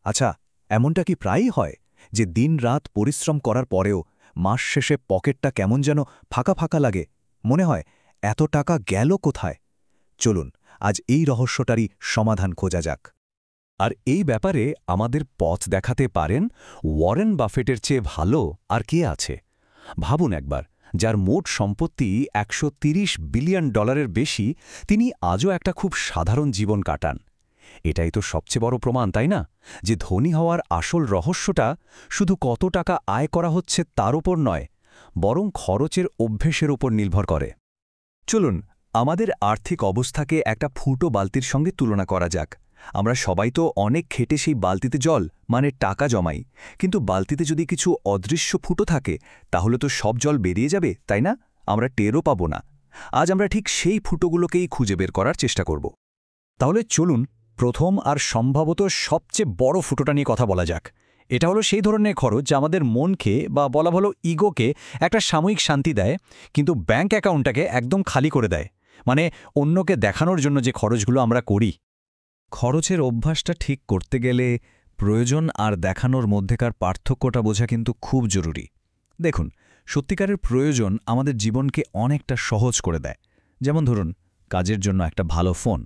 আচ্ছা, এমনটা কি প্রায়ই হয় যে দিনরাত পরিশ্রম করার পরেও মাস শেষে পকেটটা কেমন যেন ফাঁকা ফাঁকা লাগে, মনে হয় এত টাকা গেল কোথায়? চলুন আজ এই রহস্যটারই সমাধান খোঁজা যাক। আর এই ব্যাপারে আমাদের পথ দেখাতে পারেন ওয়ারেন বাফেটের চেয়ে ভালো আর কে আছে। ভাবুন একবার, যার মোট সম্পত্তি $130 বিলিয়ন বেশি, তিনি আজও একটা খুব সাধারণ জীবন কাটান। এটাই তো সবচেয়ে বড় প্রমাণ, তাই না, যে ধনী হওয়ার আসল রহস্যটা শুধু কত টাকা আয় করা হচ্ছে তার ওপর নয়, বরং খরচের অভ্যেসের ওপর নির্ভর করে। চলুন আমাদের আর্থিক অবস্থাকে একটা ফুটো বালতির সঙ্গে তুলনা করা যাক। আমরা সবাই তো অনেক খেটে সেই বালতিতে জল মানে টাকা জমাই, কিন্তু বালতিতে যদি কিছু অদৃশ্য ফুটো থাকে তাহলে তো সব জল বেরিয়ে যাবে, তাই না? আমরা টেরও পাবো না। আজ আমরা ঠিক সেই ফুটোগুলোকেই খুঁজে বের করার চেষ্টা করব। তাহলে চলুন প্রথম আর সম্ভবত সবচেয়ে বড় ফুটোটা নিয়ে কথা বলা যাক। এটা হলো সেই ধরনের খরচ যা আমাদের মনকে বা বলা ভালো ইগোকে একটা সাময়িক শান্তি দেয়, কিন্তু ব্যাংক অ্যাকাউন্টটাকে একদম খালি করে দেয়। মানে অন্যকে দেখানোর জন্য যে খরচগুলো আমরা করি। খরচের অভ্যাসটা ঠিক করতে গেলে প্রয়োজন আর দেখানোর মধ্যেকার পার্থক্যটা বোঝা কিন্তু খুব জরুরি। দেখুন, সত্যিকারের প্রয়োজন আমাদের জীবনকে অনেকটা সহজ করে দেয়। যেমন ধরুন, কাজের জন্য একটা ভালো ফোন।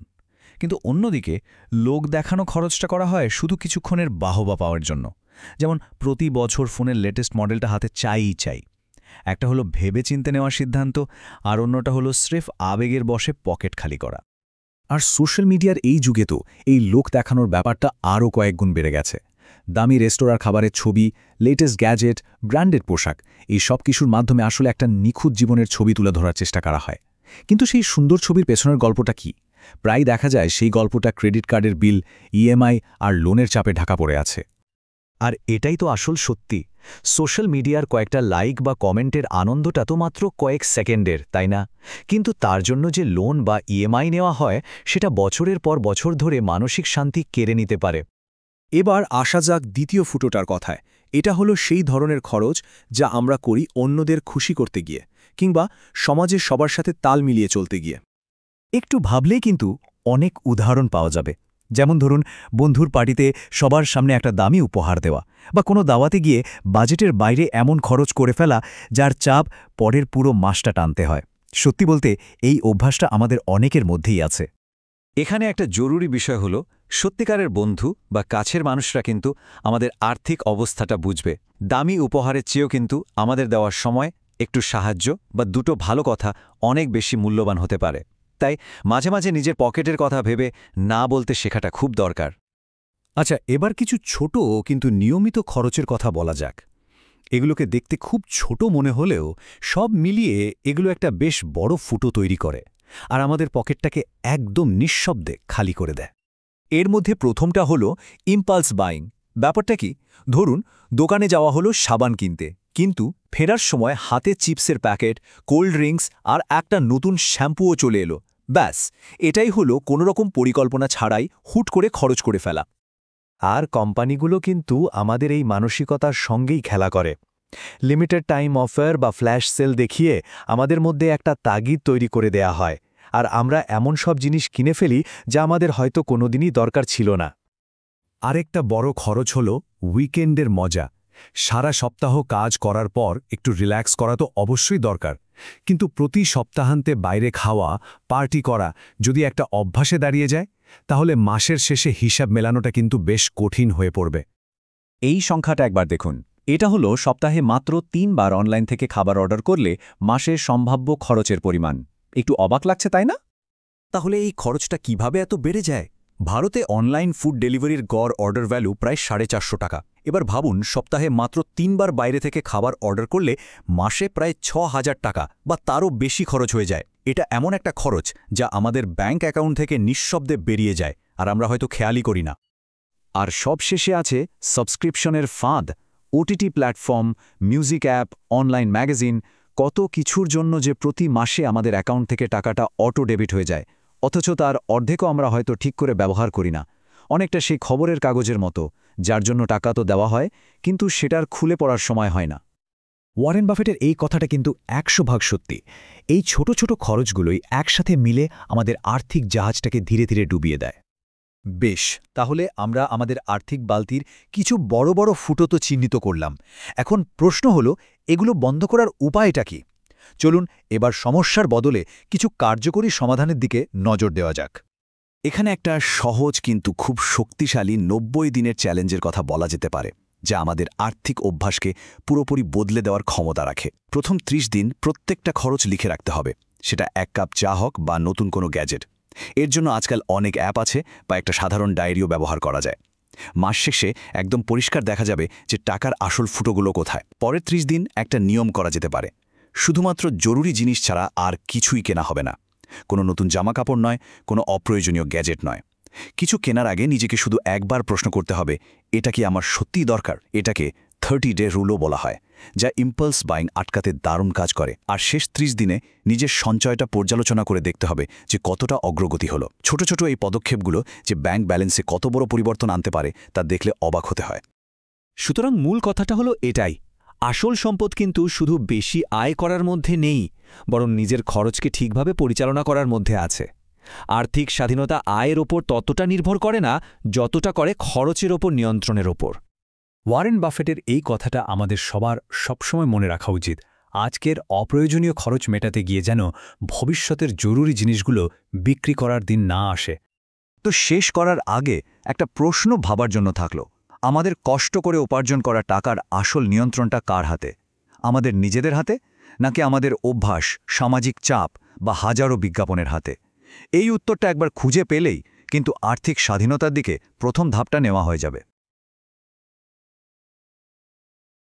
কিন্তু অন্যদিকে লোক দেখানো খরচটা করা হয় শুধু কিছুক্ষণের বাহবা পাওয়ার জন্য। যেমন প্রতি বছর ফোনের লেটেস্ট মডেলটা হাতে চাই। একটা হলো ভেবেচিন্তে নেওয়ার সিদ্ধান্ত, আর অন্যটা হলো স্রেফ আবেগের বশে পকেট খালি করা। আর সোশ্যাল মিডিয়ার এই যুগে তো এই লোক দেখানোর ব্যাপারটা আরও কয়েক গুণ বেড়ে গেছে। দামি রেস্তোরাঁর খাবারের ছবি, লেটেস্ট গ্যাজেট, ব্র্যান্ডেড পোশাক, এই সব কিছুর মাধ্যমে আসলে একটা নিখুঁত জীবনের ছবি তুলে ধরার চেষ্টা করা হয়। কিন্তু সেই সুন্দর ছবির পেছনের গল্পটা কি? প্রায় দেখা যায় সেই গল্পটা ক্রেডিট কার্ডের বিল, ইএমআই আর লোনের চাপে ঢাকা পড়ে আছে। আর এটাই তো আসল সত্যি। সোশ্যাল মিডিয়ার কয়েকটা লাইক বা কমেন্টের আনন্দটা তো মাত্র কয়েক সেকেন্ডের, তাই না? কিন্তু তার জন্য যে লোন বা ইএমআই নেওয়া হয়, সেটা বছরের পর বছর ধরে মানসিক শান্তি কেড়ে নিতে পারে। এবার আসা যাক দ্বিতীয় ফুটোটার কথায়। এটা হলো সেই ধরনের খরচ যা আমরা করি অন্যদের খুশি করতে গিয়ে, কিংবা সমাজের সবার সাথে তাল মিলিয়ে চলতে গিয়ে। একটু ভাবলেই কিন্তু অনেক উদাহরণ পাওয়া যাবে। যেমন ধরুন, বন্ধুর পার্টিতে সবার সামনে একটা দামি উপহার দেওয়া, বা কোনো দাওয়াতে গিয়ে বাজেটের বাইরে এমন খরচ করে ফেলা যার চাপ পরের পুরো মাসটা টানতে হয়। সত্যি বলতে এই অভ্যাসটা আমাদের অনেকের মধ্যেই আছে। এখানে একটা জরুরি বিষয় হলো, সত্যিকারের বন্ধু বা কাছের মানুষরা কিন্তু আমাদের আর্থিক অবস্থাটা বুঝবে। দামি উপহারের চেয়েও কিন্তু আমাদের দেওয়ার সময়, একটু সাহায্য বা দুটো ভালো কথা অনেক বেশি মূল্যবান হতে পারে। তাই মাঝে মাঝে নিজের পকেটের কথা ভেবে না বলতে শেখাটা খুব দরকার। আচ্ছা, এবার কিছু ছোট কিন্তু নিয়মিত খরচের কথা বলা যাক। এগুলোকে দেখতে খুব ছোট মনে হলেও সব মিলিয়ে এগুলো একটা বেশ বড় ফুটো তৈরি করে, আর আমাদের পকেটটাকে একদম নিঃশব্দে খালি করে দেয়। এর মধ্যে প্রথমটা হলো ইম্পালস বাইং। ব্যাপারটা কি? ধরুন, দোকানে যাওয়া হলো সাবান কিনতে, কিন্তু ফেরার সময় হাতে চিপসের প্যাকেট, কোল্ড ড্রিঙ্কস আর একটা নতুন শ্যাম্পুও চলে এলো। ব্যাস, এটাই হলো কোনোরকম পরিকল্পনা ছাড়াই হুট করে খরচ করে ফেলা। আর কোম্পানিগুলো কিন্তু আমাদের এই মানসিকতার সঙ্গেই খেলা করে। লিমিটেড টাইম অফার বা ফ্ল্যাশ সেল দেখিয়ে আমাদের মধ্যে একটা তাগিদ তৈরি করে দেয়া হয়, আর আমরা এমন সব জিনিস কিনে ফেলি যা আমাদের হয়তো কোনোদিনই দরকার ছিল না। আরেকটা বড় খরচ হল উইকেন্ডের মজা। সারা সপ্তাহ কাজ করার পর একটু রিল্যাক্স করা তো অবশ্যই দরকার, কিন্তু প্রতি সপ্তাহান্তে বাইরে খাওয়া, পার্টি করা যদি একটা অভ্যাসে দাঁড়িয়ে যায়, তাহলে মাসের শেষে হিসাব মেলানোটা কিন্তু বেশ কঠিন হয়ে পড়বে। এই সংখ্যাটা একবার দেখুন। এটা হলো সপ্তাহে মাত্র 3 বার অনলাইন থেকে খাবার অর্ডার করলে মাসের সম্ভাব্য খরচের পরিমাণ। একটু অবাক লাগছে, তাই না? তাহলে এই খরচটা কিভাবে এত বেড়ে যায়? ভারতে অনলাইন ফুড ডেলিভারির গড় অর্ডার ভ্যালু প্রায় 450 টাকা। এবার ভাবুন, সপ্তাহে মাত্র 3 বার বাইরে থেকে খাবার অর্ডার করলে মাসে প্রায় 6000 টাকা বা তারও বেশি খরচ হয়ে যায়। এটা এমন একটা খরচ যা আমাদের ব্যাংক অ্যাকাউন্ট থেকে নিঃশব্দে বেরিয়ে যায়, আর আমরা হয়তো খেয়ালই করি না। আর সবশেষে আছে সাবস্ক্রিপশনের ফাঁদ। OTT platform, music app, online magazine, কত কিছুর জন্য যে প্রতি মাসে আমাদের অ্যাকাউন্ট থেকে টাকাটা অটো ডেবিট হয়ে যায়, অথচ তার অর্ধেকও আমরা হয়তো ঠিক করে ব্যবহার করি না। অনেকটা সেই খবরের কাগজের মতো, যার জন্য টাকা তো দেওয়া হয়, কিন্তু সেটার খুলে পড়ার সময় হয় না। ওয়ারেন বাফেটের এই কথাটা কিন্তু 100% সত্যি। এই ছোট ছোট খরচগুলোই একসাথে মিলে আমাদের আর্থিক জাহাজটাকে ধীরে ধীরে ডুবিয়ে দেয়। বেশ, তাহলে আমরা আমাদের আর্থিক বালতির কিছু বড় বড় ফুটো তো চিহ্নিত করলাম। এখন প্রশ্ন হলো, এগুলো বন্ধ করার উপায়টা কি? চলুন এবার সমস্যার বদলে কিছু কার্যকরী সমাধানের দিকে নজর দেওয়া যাক। এখানে একটা সহজ কিন্তু খুব শক্তিশালী ৯০ দিনের চ্যালেঞ্জের কথা বলা যেতে পারে, যা আমাদের আর্থিক অভ্যাসকে পুরোপুরি বদলে দেওয়ার ক্ষমতা রাখে। প্রথম ৩০ দিন প্রত্যেকটা খরচ লিখে রাখতে হবে, সেটা ১ কাপ চা হোক বা নতুন কোনো গ্যাজেট। এর জন্য আজকাল অনেক অ্যাপ আছে বা একটা সাধারণ ডায়েরিও ব্যবহার করা যায়। মাস শেষে একদম পরিষ্কার দেখা যাবে যে টাকার আসল ফুটোগুলো কোথায়। পরের ৩০ দিন একটা নিয়ম করা যেতে পারে, শুধুমাত্র জরুরি জিনিস ছাড়া আর কিছুই কেনা হবে না। কোনো নতুন জামা কাপড় নয়, কোনো অপ্রয়োজনীয় গ্যাজেট নয়। কিছু কেনার আগে নিজেকে শুধু একবার প্রশ্ন করতে হবে, এটা কি আমার সত্যিই দরকার? এটাকে 30 ডে রুলও বলা হয়, যা ইম্পালস বাইং আটকাতে দারুণ কাজ করে। আর শেষ ৩০ দিনে নিজের সঞ্চয়টা পর্যালোচনা করে দেখতে হবে যে কতটা অগ্রগতি হলো। ছোট ছোট এই পদক্ষেপগুলো যে ব্যাংক ব্যালেন্সে কত বড় পরিবর্তন আনতে পারে তা দেখলে অবাক হতে হয়। সুতরাং মূল কথাটা হলো এটাই, আসল সম্পদ কিন্তু শুধু বেশি আয় করার মধ্যে নেই, বরং নিজের খরচকে ঠিকভাবে পরিচালনা করার মধ্যে আছে। আর্থিক স্বাধীনতা আয়ের ওপর ততটা নির্ভর করে না যতটা করে খরচের ওপর নিয়ন্ত্রণের ওপর। ওয়ারেন বাফেটের এই কথাটা আমাদের সবার সবসময় মনে রাখা উচিত। আজকের অপ্রয়োজনীয় খরচ মেটাতে গিয়ে যেন ভবিষ্যতের জরুরি জিনিসগুলো বিক্রি করার দিন না আসে। তো শেষ করার আগে একটা প্রশ্ন ভাবার জন্য থাকলো, আমাদের কষ্ট করে উপার্জন করা টাকার আসল নিয়ন্ত্রণটা কার হাতে? আমাদের নিজেদের হাতে, নাকি আমাদের অভ্যাস, সামাজিক চাপ বা হাজারো বিজ্ঞাপনের হাতে? এই উত্তরটা একবার খুঁজে পেলেই কিন্তু আর্থিক স্বাধীনতার দিকে প্রথম ধাপটা নেওয়া হয়ে যাবে।